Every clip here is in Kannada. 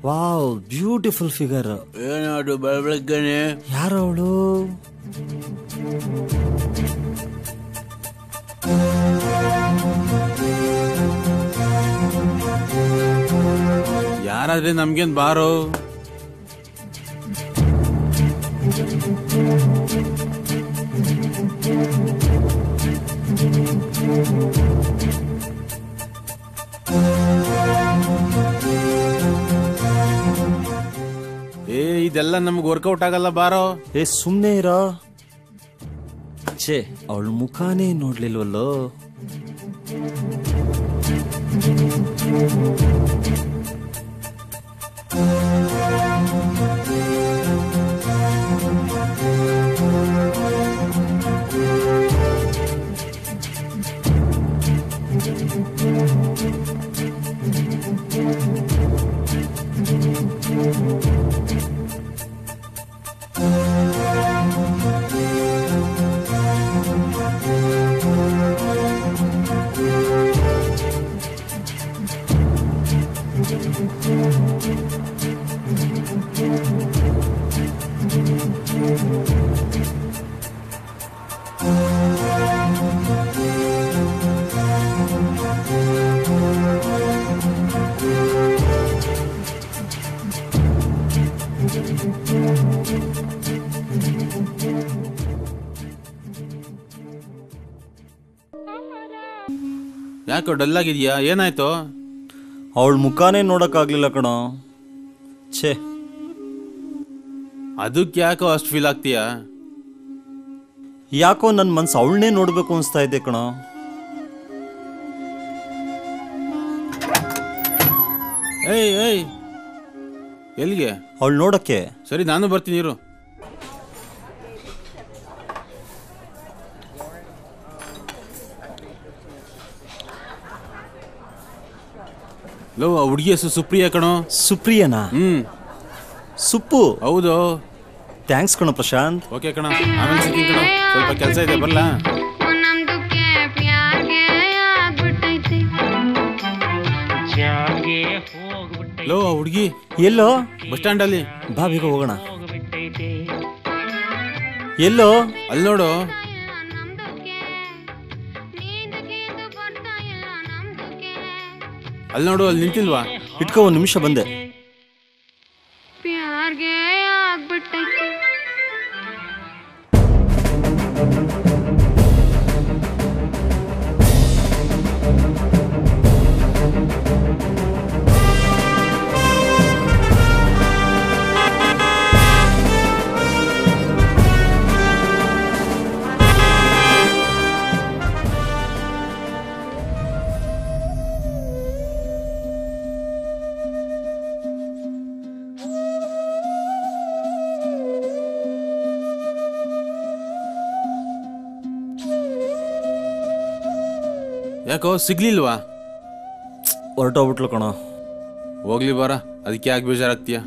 Wow, beautiful figure. ಏನಾಡು ಬೆಳಗ್ಗೆನೆ? ಯಾರು ಅವಳು? ಯಾರಾದ್ರೆ ನಮ್ಗೇನ್ ಬಾರೋ. ಇದೆಲ್ಲ ನಮ್ಗೆ ವರ್ಕೌಟ್ ಆಗಲ್ಲ ಬಾರೋ. ಸುಮ್ನೆ ಇರೋ. ಛೇ, ಅವಳ ಮುಖಾನೇ ನೋಡ್ಲಿಲ್ವಲ್ಲೋ. ಯಾಕೋ ಡಲ್ ಆಗಿದ್ಯಾ? ಏನಾಯ್ತು? ಅವಳ ಮುಖಾನೇ ನೋಡಕ್ಕಾಗ್ಲಿಲ್ಲ ಕಣೋ. ಛೇ, ಅದಕ್ಕೆ ಯಾಕೋ ಅಷ್ಟು ಫೀಲ್ ಆಗ್ತೀಯಾ? ಯಾಕೋ ನನ್ನ ಮನ್ಸು ಅವಳನ್ನೇ ನೋಡ್ಬೇಕು ಅನ್ಸ್ತಾ ಇದೆ ಕಣೋ. ಏಯ್ ಏಯ್, ಎಲ್ಲಿಗೆ? ಅವಳು ನೋಡಕ್ಕೆ. ಸರಿ, ನಾನು ಬರ್ತೀನಿ ಇರು. ಲೋ, ಹುಡುಗಿ ಹೆಸರು ಸುಪ್ರಿಯಾ ಕಣೋ. ಸುಪ್ರಿಯನಾ? ಸುಪ್ಪು? ಹೌದು. ಥ್ಯಾಂಕ್ಸ್ ಕಣೋ ಪ್ರಶಾಂತ್. ಓಕೆ ಕಣ, ಆಮೇಲೆ ಸಿಗ್ತೀನಿ ಕಣ, ಸ್ವಲ್ಪ ಕೆಲಸ ಇದೆ, ಬರ್ಲಾ? ಲೋ, ಹುಡುಗಿ ಎಲ್ಲೋ? ಬಸ್ ಸ್ಟ್ಯಾಂಡ್ ಅಲ್ಲಿ. ಬಾ, ಬೇಗ ಹೋಗೋಣ. ಎಲ್ಲೋ? ಅಲ್ಲಿ ನೋಡು. ಅಲ್ಲಿ ನೋಡು, ಅಲ್ಲಿ ನಿಂತಿಲ್ವಾ? ಇಟ್ಕೋ, ಒಂದು ನಿಮಿಷ ಬಂದೆ. ಯಾಕೋ ಸಿಗ್ಲಿಲ್ವಾ? ಹೊರಟೋಗ್ಬಿಟ್ಲು ಕಣೋ. ಹೋಗ್ಲಿ ಬಾರ, ಅದಕ್ಕೆ ಯಾಕೆ ಬೇಜಾರಾಗ್ತೀಯ?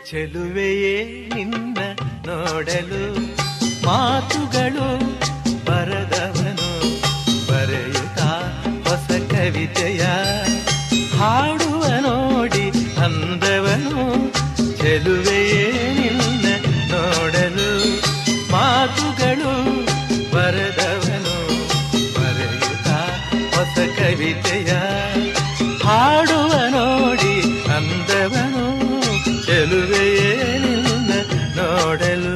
ಚೆಲುವೆಯೇ ನಿನ್ನ ನೋಡಲು ಮಾತುಗಳು ಬರದವನು ಬರೆಯುತ್ತಾ ಹೊಸ ಕವಿತೆಯ ಹಾಡುವ ನೋಡಿ ಅಂದವನು. ಚೆಲುವೆಯೇ ನಿನ್ನ ನೋಡಲು ಕವಿತೆಯ ಹಾಡುವ ನೋಡಿ ಅಂದವನು ಚೆಲುವೆಯೇ ನಿನ್ನ ನೋಡಲು.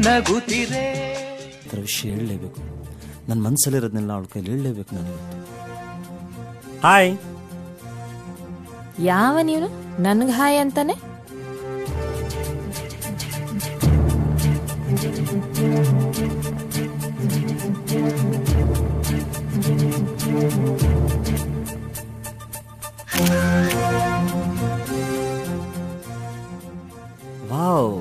ನಗುತ್ತಿರೆ ಥರ ವಿಷಯ ಹೇಳಲೇಬೇಕು. ನನ್ನ ಮನಸ್ಸಲ್ಲಿರೋದನ್ನೆಲ್ಲ ಅವಳ ಕೈಲಿ ಹೇಳಲೇಬೇಕು ನನಗೆ. ಹಾಯ್. ಯಾವ ನೀನು ನನ್ಗೆ ಹಾಯ್ ಅಂತಾನೆ? ವಾವ್,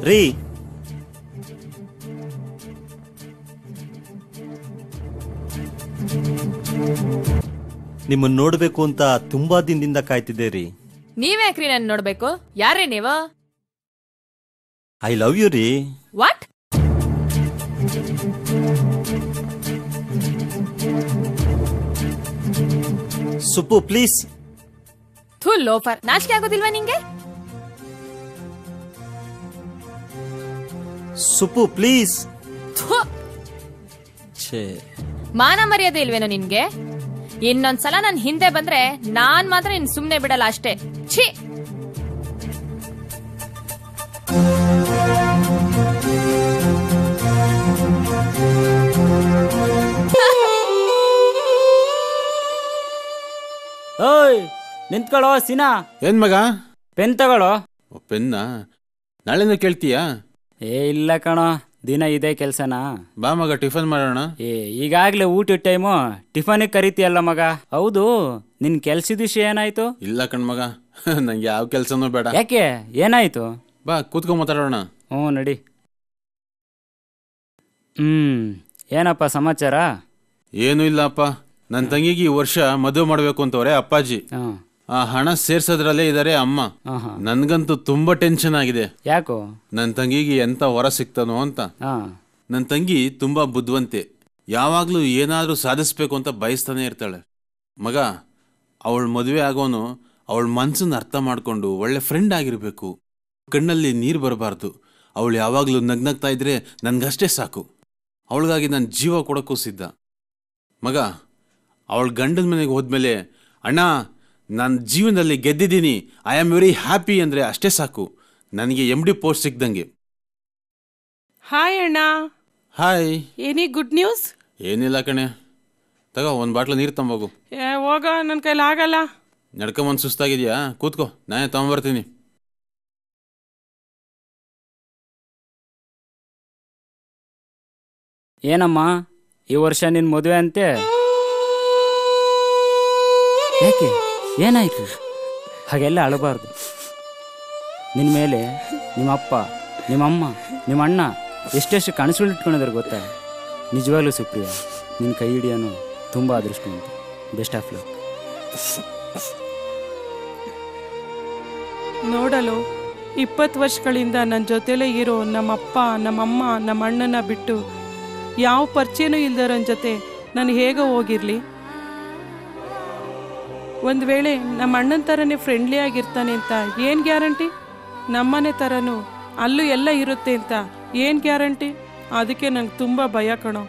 ರೀ ನಿಮ್ಮನ್ನ ನೋಡ್ಬೇಕು ಅಂತ ತುಂಬಾ ದಿನದಿಂದ ಕಾಯ್ತಿದ್ದೆ ರೀ. ನೀವ್ಯಾಕ್ರಿ ನನ್ ನೋಡ್ಬೇಕು? ಯಾರೇ ನೀವು? ಐ ಲವ್ ಯು ರೀ. ವಾಟ್? ಸುಪ್ಪು ಪ್ಲೀಸ್. ಥು ಲೋಫರ್, ನಾಚಿಕೆ ಆಗೋದಿಲ್ವಾ ನಿಂಗೆ? ಸುಪ್ಪು ಪ್ಲೀಸ್. ಥು, ಛೇ, ಮಾನ ಮರ್ಯಾದೆ ಇಲ್ವೇನೋ ನಿನ್ಗೆ? ಇನ್ನೊಂದ್ಸಲ ನನ್ ಹಿಂದೆ ಬಂದ್ರೆ ನಾನ್ ಮಾತ್ರ ನಿನ್ ಸುಮ್ನೆ ಬಿಡಲ್ಲ ಅಷ್ಟೇ. ಛೀ. ಓಯ್ ನಿಂತ್ಕೊಳ್ಳೋ ಸಿನಾ. ಏನ್ ಮಗ? ಪೆನ್ ತಗೊಳ್ಳೋ. ಪೆನ್ನ ನಾಳೆನೂ ಕೇಳ್ತೀಯಾ? ಇಲ್ಲ ಕಣೋ, ದಿನ ಇದೇ ಕೆಲ್ಸನಾ? ಬಾ ಮಗ, ಟಿಫನ್ ಮಾಡೋಣ. ಈಗಾಗ್ಲೇ ಊಟದ ಟೈಮು, ಟಿಫನಿಗೆ ಕರಿತೀಯಲ್ಲ ಮಗ. ಹೌದು, ನಿನ್ ಕೆಲ್ಸದ ವಿಷಯ ಏನಾಯ್ತು? ಇಲ್ಲ ಕಣ್ ಮಗ, ನಂಗೆ ಯಾವ ಕೆಲ್ಸನೂ ಬೇಡ. ಯಾಕೆ, ಏನಾಯ್ತು? ಬಾ ಕೂತ್ಕೊಂಡ್ ಮಾತಾಡೋಣ. ನಡಿ. ಏನಪ್ಪ ಸಮಾಚಾರ? ಏನೂ ಇಲ್ಲಪ್ಪ, ನನ್ನ ತಂಗಿಗೆ ಈ ವರ್ಷ ಮದುವೆ ಮಾಡ್ಬೇಕು ಅಂತವ್ರೆ ಅಪ್ಪಾಜಿ. ಆ ಹಣ ಸೇರ್ಸೋದ್ರಲ್ಲೇ ಇದಾರೆ ಅಮ್ಮ. ನನ್ಗಂತೂ ತುಂಬಾ ಟೆನ್ಷನ್ ಆಗಿದೆ. ಯಾಕೋ? ನನ್ನ ತಂಗಿಗೆ ಎಂತ ವರ ಸಿಕ್ತಾನೋ ಅಂತ. ನನ್ನ ತಂಗಿ ತುಂಬಾ ಬುದ್ಧಿವಂತೆ, ಯಾವಾಗ್ಲೂ ಏನಾದ್ರೂ ಸಾಧಿಸ್ಬೇಕು ಅಂತ ಬಯಸ್ತಾನೆ ಇರ್ತಾಳೆ. ಮಗ, ಅವಳ ಮದುವೆ ಆಗೋನು ಅವಳ ಮನ್ಸನ್ನ ಅರ್ಥ ಮಾಡ್ಕೊಂಡು ಒಳ್ಳೆ ಫ್ರೆಂಡ್ ಆಗಿರ್ಬೇಕು. ಕಣ್ಣಲ್ಲಿ ನೀರು ಬರಬಾರ್ದು. ಅವಳು ಯಾವಾಗ್ಲೂ ನಗ್ನಗ್ತಾ ಇದ್ರೆ ನನ್ಗಷ್ಟೇ ಸಾಕು. ಅವಳಿಗಾಗಿ ನಾನು ಜೀವ ಕೊಡೋಕ್ಕೂ ಸಿದ್ಧ. ಮಗ, ಅವಳ ಗಂಡನ ಮನೆಗೆ ಹೋದ್ಮೇಲೆ, ಅಣ್ಣ ನಾನು ಜೀವನದಲ್ಲಿ ಗೆದ್ದಿದ್ದೀನಿ, ಐ ಆಮ್ ವೆರಿ ಹ್ಯಾಪಿ ಅಂದರೆ ಅಷ್ಟೇ ಸಾಕು. ನನಗೆ MD ಪೋಸ್ಟ್ ಸಿಕ್ದಂಗೆ. ಹಾಯ್ ಅಣ್ಣ. ಹಾಯ್. ಏನಿ ಗುಡ್ ನ್ಯೂಸ್? ಏನಿಲ್ಲ ಕಣೆ, ತಗೋ ಒಂದು ಬಾಟ್ಲು ನೀರು ತಂಬೋಗು. ಹೋಗ, ನನ್ನ ಕೈಲಿ ಆಗಲ್ಲ. ನಡ್ಕೊಂಬಂದು ಸುಸ್ತಾಗಿದೆಯಾ? ಕೂತ್ಕೋ, ನಾನೇ ತಗೊಂಬರ್ತೀನಿ. ಏನಮ್ಮ ಈ ವರ್ಷ ನಿನ್ ಮದುವೆ ಅಂತೆ? ಯಾಕೆ, ಏನಾಯ್ತು? ಹಾಗೆಲ್ಲ ಅಳಬಾರ್ದು. ನಿನ್ನ ಮೇಲೆ ನಿಮ್ಮಪ್ಪ, ನಿಮ್ಮಮ್ಮ, ನಿಮ್ಮ ಅಣ್ಣ ಎಷ್ಟೆಷ್ಟು ಕನಸುಗಳು ಇಟ್ಕೊಂಡಿದ್ದಾರೆ ಗೊತ್ತಾ? ನಿಜವಾಗ್ಲೂ ಸುಪ್ರಿಯಾ, ನಿನ್ನ ಕೈ ಹಿಡಿಯೋನು ತುಂಬ ಅದೃಷ್ಟವಂತ. Best of luck. ನೋಡಲು 20 ವರ್ಷಗಳಿಂದ ನನ್ನ ಜೊತೆಲೇ ಇರೋ ನಮ್ಮಪ್ಪ, ನಮ್ಮಮ್ಮ, ನಮ್ಮ ಅಣ್ಣನ ಬಿಟ್ಟು ಯಾವ ಪರಿಚಯನೂ ಇಲ್ದರನ್ ಜೊತೆ ನಾನು ಹೇಗೋ ಹೋಗಿರ್ಲಿ? ಒಂದು ವೇಳೆ ನಮ್ಮ ಅಣ್ಣನ ಥರನೇ ಫ್ರೆಂಡ್ಲಿ ಆಗಿರ್ತಾನೆ ಅಂತ ಏನು ಗ್ಯಾರಂಟಿ? ನಮ್ಮನೆ ಥರನೂ ಅಲ್ಲೂ ಎಲ್ಲ ಇರುತ್ತೆ ಅಂತ ಏನು ಗ್ಯಾರಂಟಿ? ಅದಕ್ಕೆ ನಂಗೆ ತುಂಬ ಭಯ ಕಣೋ.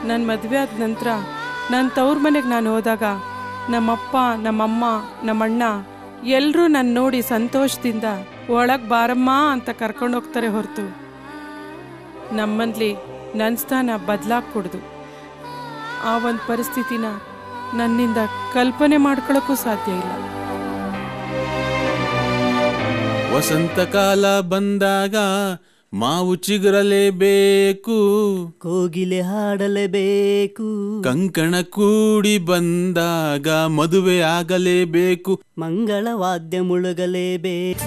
ನನ್ನ ಮದುವೆ ಆದ ನಂತರ ನನ್ನ ತವ್ರ ಮನೆಗೆ ನಾನು ಹೋದಾಗ ನಮ್ಮಪ್ಪ, ನಮ್ಮಮ್ಮ, ನಮ್ಮಣ್ಣ ಎಲ್ಲರೂ ನನ್ನ ನೋಡಿ ಸಂತೋಷದಿಂದ ಒಳಗೆ ಬಾರಮ್ಮ ಅಂತ ಕರ್ಕೊಂಡೋಗ್ತಾರೆ ಹೊರತು ನಮ್ಮಲ್ಲಿ ನನ್ನ ಸ್ಥಾನ ಬದಲಾಗ್ಕೊಡ್ದು. ಆ ಒಂದು ಪರಿಸ್ಥಿತಿನ ನನ್ನಿಂದ ಕಲ್ಪನೆ ಮಾಡ್ಕೊಳ್ಳೋಕ್ಕೂ ಸಾಧ್ಯ ಇಲ್ಲ. ವಸಂತ ಕಾಲ ಬಂದಾಗ ಮಾವು ಚಿಗುರಲೇಬೇಕು, ಕೋಗಿಲೆ ಹಾಡಲೇಬೇಕು, ಕಂಕಣ ಕೂಡಿ ಬಂದಾಗ ಮದುವೆ ಆಗಲೇಬೇಕು, ಮಂಗಳ ವಾದ್ಯ ಮುಳುಗಲೇಬೇಕು.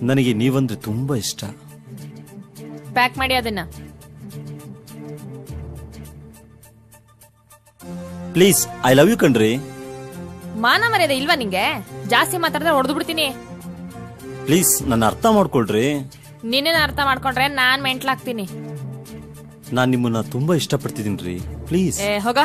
ನನಗೆ ನೀವಂದ್ರೆ ತುಂಬಾ ಇಷ್ಟ. ಪ್ಯಾಕ್ ಮಾಡಿ ಅದನ್ನ. ಪ್ಲೀಸ್, ಐ ಲವ್ ಯು ಕಣ್ರಿ. ಮಾನ ಮರ್ಯಾದೆ ಇಲ್ವಾ ನಿಂಗೆ? ಜಾಸ್ತಿ ಮಾತಾಡಿದ್ರೆ ಹೊಡೆದು ಬಿಡ್ತೀನಿ. ಪ್ಲೀಸ್, ನನ್ನ ಅರ್ಥ ಮಾಡ್ಕೊಳ್ರಿ. ನಿನ್ನ ಅರ್ಥ ಮಾಡ್ಕೊಂಡ್ರೆ ನಾನ್ ಮೆಂಟ್ಲಾಗ್ತೀನಿ. ನಾನ್ ನಿಮ್ಮನ್ನ ತುಂಬಾ ಇಷ್ಟಪಡ್ತಿದ್ದೀನಿ. ಪ್ಲೀಸ್. ಹೋಗ.